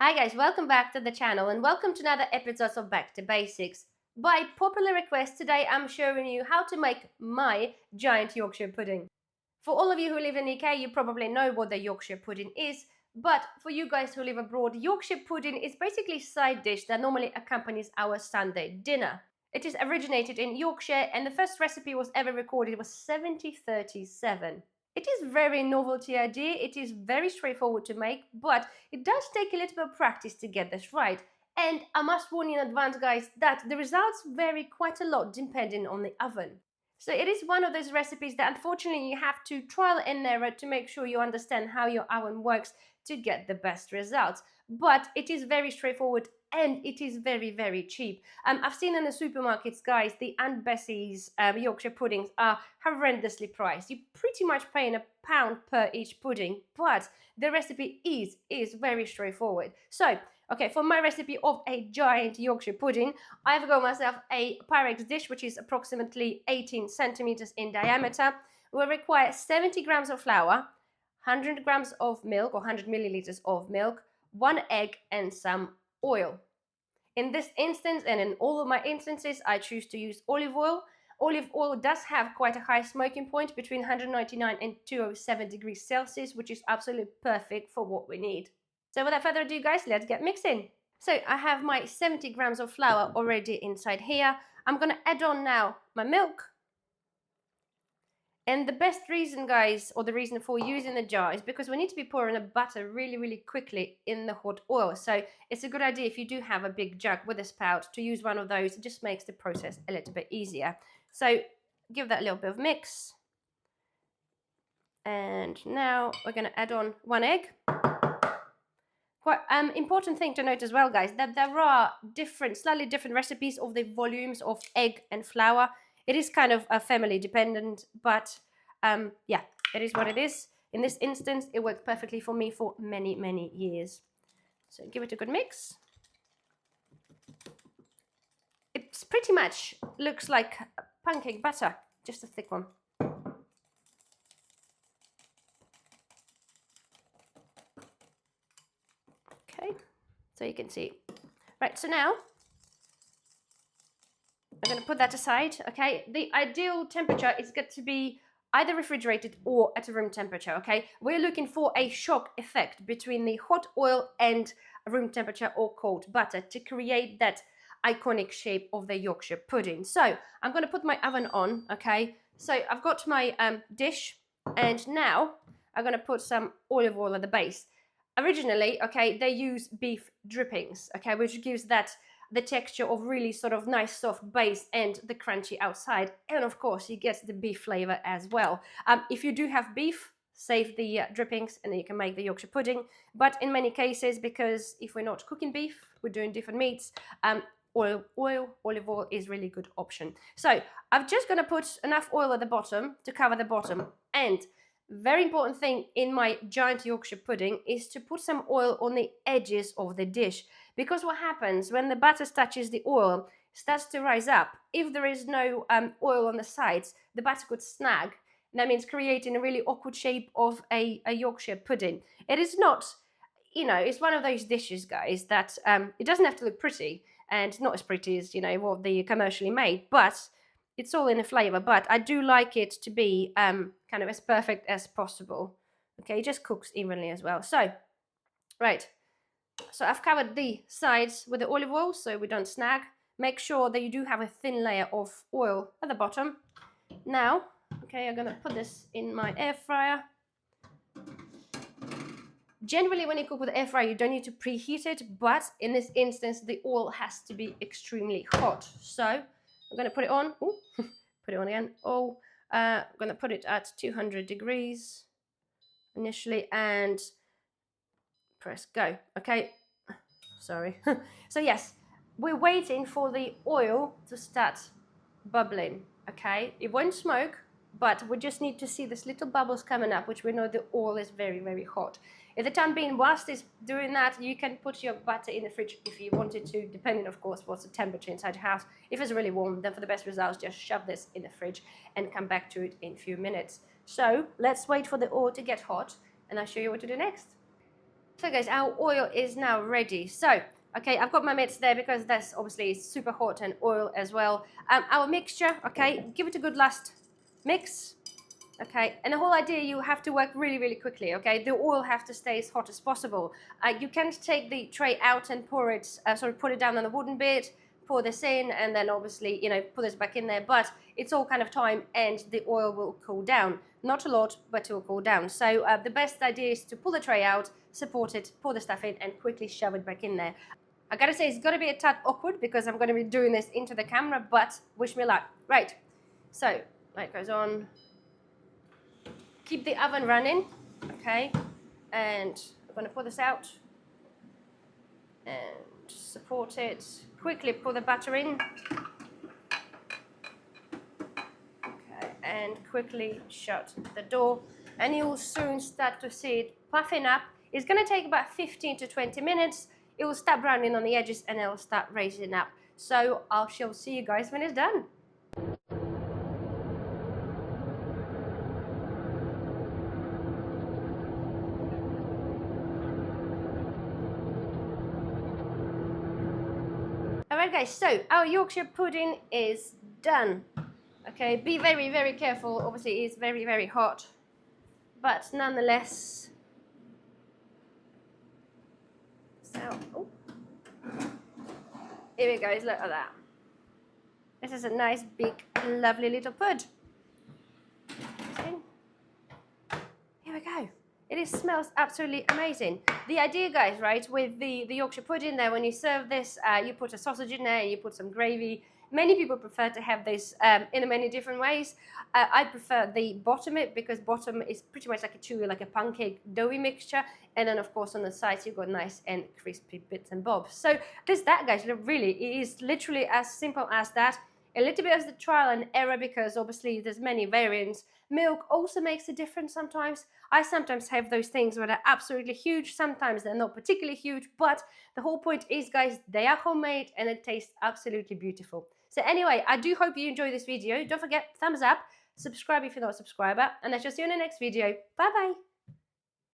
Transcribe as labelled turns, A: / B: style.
A: Hi guys, welcome back to the channel and welcome to another episode of Back to Basics. By popular request, today I'm showing you how to make my giant Yorkshire pudding. For all of you who live in the UK, you probably know what the Yorkshire pudding is, but for you guys who live abroad, Yorkshire pudding is basically a side dish that normally accompanies our Sunday dinner. It is originated in Yorkshire and the first recipe was ever recorded was 1737. It is very novelty idea, it is very straightforward to make, but it does take a little bit of practice to get this right. And I must warn you in advance, guys, that the results vary quite a lot depending on the oven. So it is one of those recipes that unfortunately you have to trial and error to make sure you understand how your oven works to get the best results. But it is very straightforward and it is very, very cheap. I've seen in the supermarkets, guys, the Aunt Bessie's Yorkshire puddings are horrendously priced. You're pretty much paying £1 per each pudding, but the recipe is very straightforward. So, okay, for my recipe of a giant Yorkshire pudding, I've got myself a Pyrex dish, which is approximately 18 centimeters in diameter. Will require 70 grams of flour, 100 grams of milk or 100 milliliters of milk, 1 egg, and some oil. In this instance, and in all of my instances, I choose to use olive oil. Olive oil does have quite a high smoking point between 199 and 207 degrees Celsius, which is absolutely perfect for what we need. So without further ado, guys, let's get mixing. So I have my 70 grams of flour already inside here. I'm going to add on now my milk. And the best reason, guys, or the reason for using a jar is because we need to be pouring the butter really, really quickly in the hot oil. So it's a good idea if you do have a big jug with a spout to use one of those. It just makes the process a little bit easier. So give that a little bit of mix. And now we're going to add on 1 egg. Quite important thing to note as well, guys, that there are slightly different recipes of the volumes of egg and flour. It is kind of family dependent, but yeah, it is what it is. In this instance, it worked perfectly for me for many, many years. So give it a good mix. It pretty much looks like pancake batter, just a thick one. Okay, so you can see. Right, so now I'm going to put that aside, okay? The ideal temperature is going to be either refrigerated or at a room temperature, okay? We're looking for a shock effect between the hot oil and room temperature or cold butter to create that iconic shape of the Yorkshire pudding. So I'm going to put my oven on, okay? So I've got my dish, and now I'm going to put some olive oil at the base. Originally, okay, they use beef drippings, okay, which gives that the texture of really sort of nice soft base and the crunchy outside, and of course you get the beef flavor as well. If you do have beef, save the drippings and then you can make the Yorkshire pudding. But in many cases, because if we're not cooking beef, we're doing different meats, olive oil is really good option. So I'm just going to put enough oil at the bottom to cover the bottom. And very important thing in my giant Yorkshire pudding is to put some oil on the edges of the dish, because what happens when the batter touches the oil, it starts to rise up. If there is no oil on the sides, the batter could snag. And that means creating a really awkward shape of a Yorkshire pudding. It is not, it's one of those dishes, guys, that it doesn't have to look pretty, and not as pretty as, what they commercially made, but it's all in the flavor. But I do like it to be kind of as perfect as possible. Okay, it just cooks evenly as well. So, right. So I've covered the sides with the olive oil so we don't snag. Make sure that you do have a thin layer of oil at the bottom. Now, okay, I'm going to put this in my air fryer. Generally, when you cook with the air fryer, you don't need to preheat it, but in this instance, the oil has to be extremely hot. So I'm going to put it on. Ooh, put it on again. I'm going to put it at 200 degrees initially and press go. Okay, sorry. So yes, we're waiting for the oil to start bubbling. Okay, it won't smoke, but we just need to see this little bubbles coming up, which we know the oil is very, very hot. At the time being, whilst it's doing that, you can put your butter in the fridge if you wanted to, depending, of course, what's the temperature inside your house. If it's really warm, then for the best results, just shove this in the fridge and come back to it in a few minutes. So let's wait for the oil to get hot, and I'll show you what to do next. So guys, our oil is now ready. So, okay, I've got my mitts there because that's obviously super hot and oil as well. Our mixture, okay, give it a good last mix. Okay, and the whole idea, you have to work really, really quickly, okay? The oil have to stay as hot as possible. You can't take the tray out and pour it, put it down on the wooden bit, pour this in, and then obviously, you know, put this back in there. But it's all kind of time, and the oil will cool down. Not a lot, but it will cool down. So the best idea is to pull the tray out, support it, pour the stuff in, and quickly shove it back in there. I gotta say, it's gotta be a tad awkward because I'm gonna be doing this into the camera, but wish me luck. Right, so light goes on. Keep the oven running, okay, and I'm going to pull this out and support it. Quickly pour the butter in, okay, and quickly shut the door, and you'll soon start to see it puffing up. It's going to take about 15 to 20 minutes. It will start browning on the edges and it will start raising up. So I shall see you guys when it's done. Alright guys, so our Yorkshire pudding is done. Okay, be very, very careful. Obviously it's very, very hot. But nonetheless. So, oh. Here we go, look at that. This is a nice, big, lovely little pud. Here we go. It smells absolutely amazing. The idea, guys, right, with the Yorkshire pudding there, when you serve this, you put a sausage in there, you put some gravy. Many people prefer to have this in many different ways. I prefer the bottom it because bottom is pretty much like a chewy, like a pancake doughy mixture. And then, of course, on the sides, you've got nice and crispy bits and bobs. So this, that, guys, really, it is literally as simple as that. A little bit of the trial and error because obviously there's many variants. Milk also makes a difference sometimes. I sometimes have those things where they're absolutely huge. Sometimes they're not particularly huge. But the whole point is, guys, they are homemade and it tastes absolutely beautiful. So anyway, I do hope you enjoy this video. Don't forget, thumbs up, subscribe if you're not a subscriber. And I shall see you in the next video. Bye-bye.